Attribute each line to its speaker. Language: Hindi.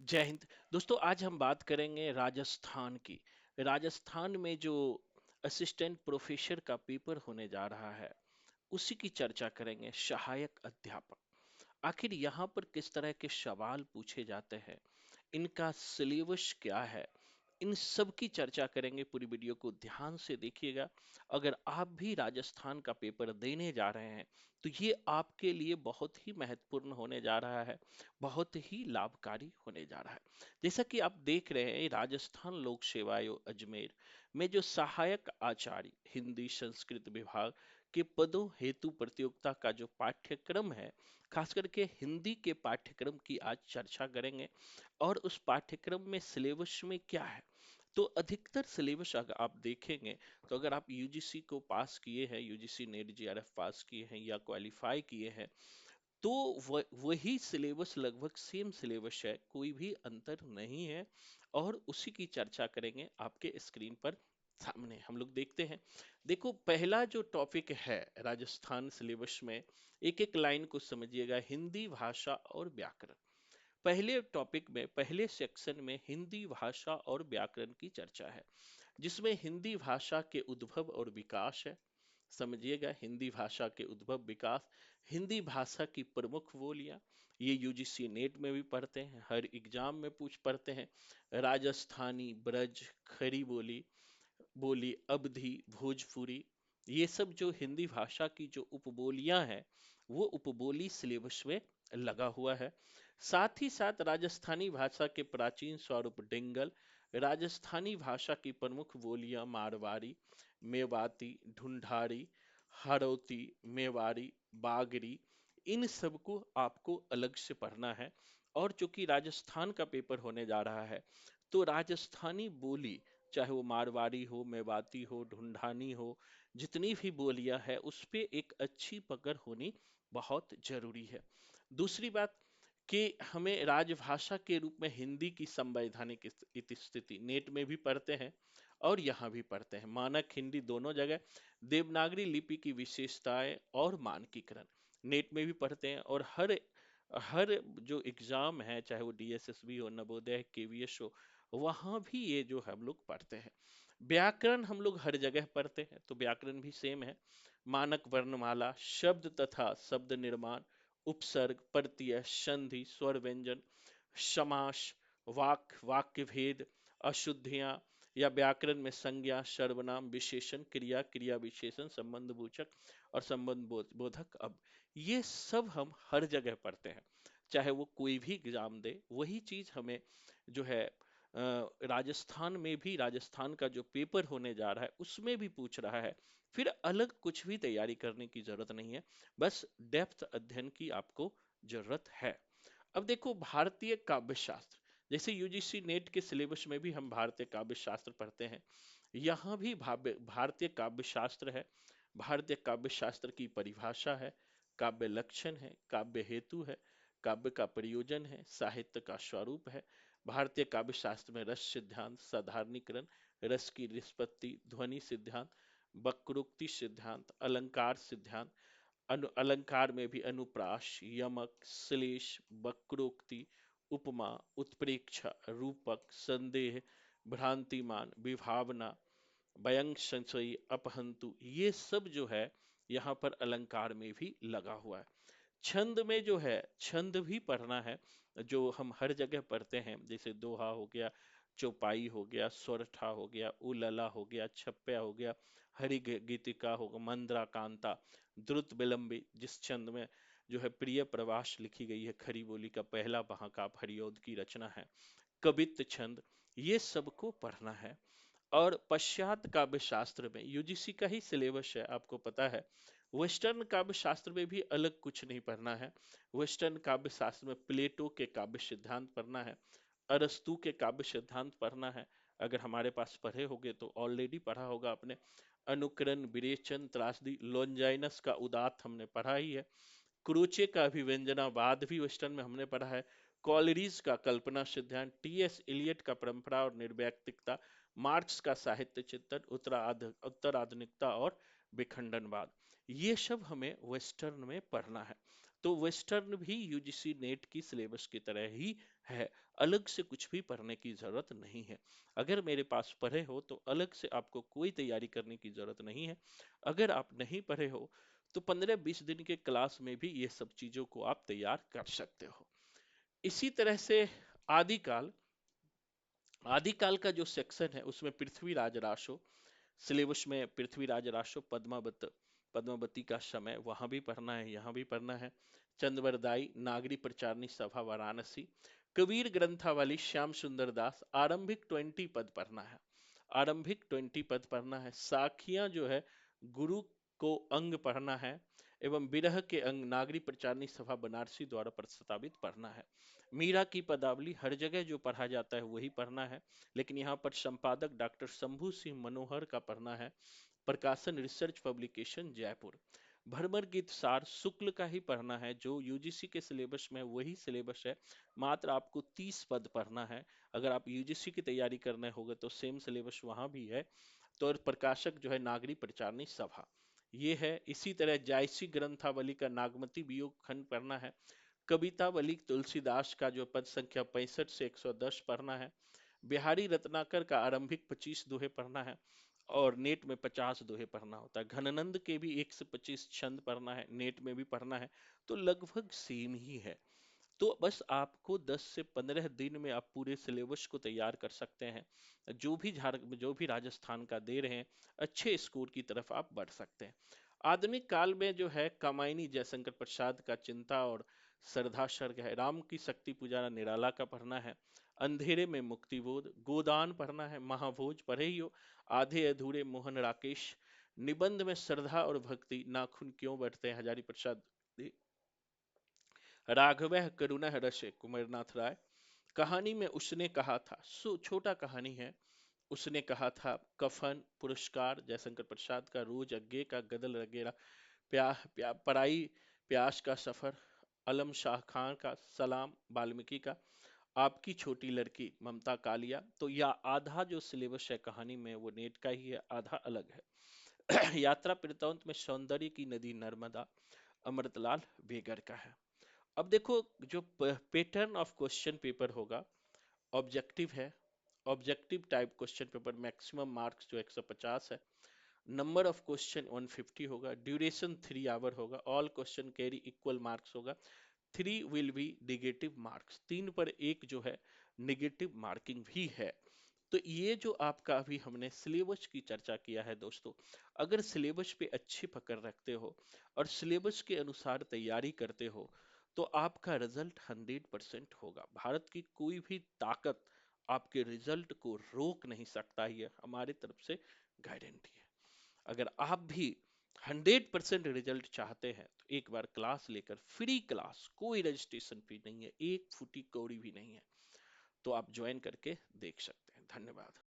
Speaker 1: जय हिंद। दोस्तों, आज हम बात करेंगे राजस्थान की। राजस्थान में जो असिस्टेंट प्रोफेसर का पेपर होने जा रहा है, उसी की चर्चा करेंगे। सहायक अध्यापक, आखिर यहाँ पर किस तरह के सवाल पूछे जाते हैं, इनका सिलेबस क्या है, इन सब की चर्चा करेंगे। पूरी वीडियो को ध्यान से देखिएगा। अगर आप भी राजस्थान का पेपर देने जा रहे हैं, तो ये आपके लिए बहुत ही महत्वपूर्ण होने जा रहा है, बहुत ही लाभकारी होने जा रहा है। जैसा कि आप देख रहे हैं, राजस्थान लोक सेवा आयोग अजमेर में जो सहायक आचार्य हिंदी संस्कृत विभाग के पदों हेतु प्रतियोगिता का जो पाठ्यक्रम है, खास करके हिंदी के पाठ्यक्रम की आज चर्चा करेंगे। और उस पाठ्यक्रम में सिलेबस में क्या है, तो अधिकतर सिलेबस अगर आप देखेंगे, तो अगर आप यूजीसी को पास किए हैं, यूजीसी नेट जीआरएफ पास किए हैं या क्वालिफाई किए हैं, तो वही सिलेबस, लगभग सेम सिलेबस है, कोई भी अंतर नहीं है। और उसी की चर्चा करेंगे आपके स्क्रीन पर। सामने हम लोग देखते हैं। देखो, पहला जो टॉपिक है राजस्थान सिलेबस में, एक एक लाइन को समझिएगा। हिंदी भाषा और व्याकरण। पहले टॉपिक में, पहले सेक्शन में हिंदी भाषा और व्याकरण की चर्चा है, जिसमें हिंदी भाषा के उद्भव और विकास है। समझिएगा, हिंदी भाषा के उद्भव विकास, हिंदी भाषा की प्रमुख बोलियां। ये यूजीसी नेट में भी पढ़ते हैं, हर एग्जाम में पूछ पढ़ते हैं। राजस्थानी, ब्रज, खड़ी बोली, बोली अवधी, भोजपुरी, ये सब जो हिंदी भाषा की जो उपबोलियां हैं, वो उपबोली सिलेबस में लगा हुआ है। साथ ही साथ राजस्थानी भाषा के प्राचीन स्वरूप डिंगल, राजस्थानी भाषा की प्रमुख बोलियां मारवाड़ी, मेवाती, ढूंढारी, हाड़ौती, मेवाड़ी, बागरी, इन सबको आपको अलग से पढ़ना है। और चूंकि राजस्थान का पेपर होने जा रहा है, तो राजस्थानी बोली, चाहे वो मारवाड़ी हो, मेवाती हो, ढूंढानी हो, जितनी भी बोलियां हैं, उस पे एक अच्छी पकड़ होनी बहुत जरूरी है। दूसरी बात कि हमें राजभाषा के रूप में हिंदी की संवैधानिक स्थिति नेट में भी पढ़ते हैं और यहाँ भी पढ़ते हैं। मानक हिंदी दोनों जगह, देवनागरी लिपि की विशेषताएं और मानकीकरण नेट में भी पढ़ते हैं। और हर हर जो एग्जाम है, चाहे वो डीएसएसबी हो, नवोदय, केवीएस हो, वहां भी ये जो हम लोग पढ़ते हैं। व्याकरण हम लोग हर जगह पढ़ते हैं, तो व्याकरण भी सेम है। मानक वर्णमाला, शब्द तथा शब्द निर्माण, उपसर्ग, प्रत्यय, संधि, स्वर व्यंजन, समास, वाक्य भेद, अशुद्धियां, या व्याकरण में संज्ञा, सर्वनाम, विशेषण, क्रिया, क्रिया विशेषण, संबंध सूचक और संबंध बोधक। अब ये सब हम हर जगह पढ़ते हैं, चाहे वो कोई भी एग्जाम दे, वही चीज हमें जो है राजस्थान में भी, राजस्थान का जो पेपर होने जा रहा है उसमें भी पूछ रहा है। फिर अलग कुछ भी तैयारी करने की जरूरत नहीं है, बस डेप्थ अध्ययन की आपको जरूरत है। अब देखो, भारतीय काव्य शास्त्र, जैसे यूजीसी नेट के सिलेबस में भी हम भारतीय काव्य शास्त्र पढ़ते हैं, यहाँ भी भारतीय काव्य शास्त्र है। भारतीय काव्य शास्त्र की परिभाषा है, काव्य लक्षण है, काव्य हेतु है, काव्य का प्रयोजन है, साहित्य का स्वरूप है। भारतीय काव्य शास्त्र में रस सिद्धांत, साधारणीकरण, रस की निष्पत्ति, ध्वनि सिद्धांत, वक्रोक्ति सिद्धांत, अलंकार सिद्धांत, अलंकार में भी अनुप्रास, यमक, श्लेष, वक्रोक्ति, उपमा, उत्प्रेक्षा, रूपक, संदेह, भ्रांतिमान, विभावना, व्यंग संशयी, अपहंतु, ये सब जो है यहाँ पर अलंकार में भी लगा हुआ है। छंद में जो है, छंद भी पढ़ना है, जो हम हर जगह पढ़ते हैं, जैसे दोहा हो गया, चौपाई हो गया, स्वरठा हो गया, उलला हो गया, छप्पया हो गया, हरि गीतिका हो गया, मंद्रा कांता, द्रुत विलंबी, जिस छंद में जो है प्रिय प्रवास लिखी गई है, खरी बोली का पहला महाकाव्य हरिऔध की रचना है, कवित्त छंद, ये सबको पढ़ना है। और पश्चात काव्य शास्त्र में यूजीसी का ही सिलेबस है, आपको पता है। वेस्टर्न काव्य शास्त्र में भी अलग कुछ नहीं पढ़ना है। वेस्टर्न काव्य शास्त्र में प्लेटो के काव्य सिद्धांत पढ़ना है, अरस्तु के काव्य सिद्धांत पढ़ना है। अगर हमारे पास पढ़े होंगे तो ऑलरेडी पढ़ा होगा आपने। अनुकरण, विरेचन, त्रासदी, लॉन्जाइनस का उदात्त हमने पढ़ा ही है। क्रोचे का अभिव्यंजनावाद भी वेस्टर्न में हमने पढ़ा है। कॉलरीज का कल्पना सिद्धांत, टीएस इलियट का परंपरा और निर्वैयक्तिकता, मार्क्स का साहित्य चिंतन, उत्तराधुनिकता और विखंडनवाद, ये सब हमें वेस्टर्न में पढ़ना है। तो वेस्टर्न भी यूजीसी नेट की सिलेबस की तरह ही है। अलग से कुछ भी पढ़ने की जरूरत नहीं है। अगर मेरे पास पढ़े हो तो अलग से आपको कोई तैयारी करने की जरूरत नहीं है। अगर आप नहीं पढ़े हो तो 15-20 दिन के क्लास में भी ये सब चीजों को आप तैयार कर सकते हो। इसी तरह से आदिकाल, आदिकाल का जो सेक्शन है उसमें पृथ्वीराज रासो, सिलेबस में पृथ्वीराज रासो, पद्मावती का समय वहां भी पढ़ना है, यहाँ भी पढ़ना है। चंद्रवरदाई, नागरी प्रचारणी सभा वाराणसी, कबीर ग्रंथावली, श्याम सुंदर दास, आरंभिक 20 पद पढ़ना है। आरंभिक 20 पद पढ़ना है। साखियां जो है गुरु को अंग पढ़ना है, एवं विरह के अंग नागरी प्रचारणी सभा बनारसी द्वारा प्रस्तावित पढ़ना है। मीरा की पदावली हर जगह जो पढ़ा जाता है वही पढ़ना है, लेकिन यहाँ पर संपादक डॉक्टर शंभू सिंह मनोहर का पढ़ना है। प्रकाशन रिसर्च पब्लिकेशन जयपुर। भ्रमर गीत सार शुक्ल का ही पढ़ना है, जो यूजीसी के सिलेबस में वही सिलेबस है, मात्र आपको 30 पद पढ़ना है। अगर आप यूजीसी की तैयारी करने होगे तो सेम सिलेबस वहां भी है। तो और प्रकाशक जो है नागरी प्रचारणी सभा ये है। इसी तरह जायसी ग्रंथावली का नागमती वियोग खंड पढ़ना है। कवितावली तुलसीदास का जो पद संख्या 65 से 110 पढ़ना है। बिहारी रत्नाकर का आरंभिक 25 दोहे पढ़ना है, और नेट में 50 दोहे पढ़ना होता है। घनानंद के भी 1 से 25 छंद पढ़ना है, नेट में भी पढ़ना है। तो लगभग सेम ही है। तो बस आपको 10 से 15 दिन में आप पूरे सिलेबस को तैयार कर सकते हैं। जो भी राजस्थान का दे रहे हैं, अच्छे स्कोर की तरफ आप बढ़ सकते हैं। आधुनिक काल में जो है कामायनी जयशंकर प्रसाद का चिंता और श्रद्धा सर्ग है। राम की शक्ति पुजारा निराला का पढ़ना है। अंधेरे में मुक्तिबोध, गोदान पढ़ना है। महाभोज पढ़े ही हो। आधे अधूरे मोहन राकेश, निबंध में श्रद्धा और भक्ति, नाखून क्यों बढ़ते हैं हजारी प्रसाद, राघव करुणा रसे कुमारनाथ राय। कहानी में उसने कहा था, छोटा कहानी है। उसने कहा था कफन, पुरस्कार जयशंकर प्रसाद का, रोज अज्ञे का, गदल वगैरह, पराई प्यास का सफर अलम शाह खान का, सलाम वाल्मीकि का, आपकी छोटी लड़की ममता कालिया। तो या आधा जो सिलेबस है कहानी में वो नेट का ही है, आधा अलग है। यात्रा वृत्तांत में सौंदर्य की नदी नर्मदा, अमृतलाल बेगर का है। अब देखो, जो पैटर्न ऑफ क्वेश्चन पेपर होगा, ऑब्जेक्टिव है। Objective type question paper, maximum marks जो 150 है। नंबर ऑफ क्वेश्चन 150 होगा। ड्यूरेशन 3 आवर होगा। All question carry equal marks होगा। 3 विल बी निगेटिव मार्क्स, 3 पर एक जो है निगेटिव मार्किंग भी है। तो ये जो आपका अभी हमने सिलेबस की चर्चा किया है दोस्तों, अगर सिलेबस पे अच्छी पकड़ रखते हो और सिलेबस के अनुसार तैयारी करते हो तो आपका रिजल्ट 100% होगा। भारत की कोई भी ताकत आपके रिजल्ट को रोक नहीं सकता, ये हमारी तरफ से गारंटी है। अगर आप भी 100% रिजल्ट चाहते हैं तो एक बार क्लास लेकर, फ्री क्लास, कोई रजिस्ट्रेशन फी नहीं है, एक फुटी कौड़ी भी नहीं है, तो आप ज्वाइन करके देख सकते हैं। धन्यवाद।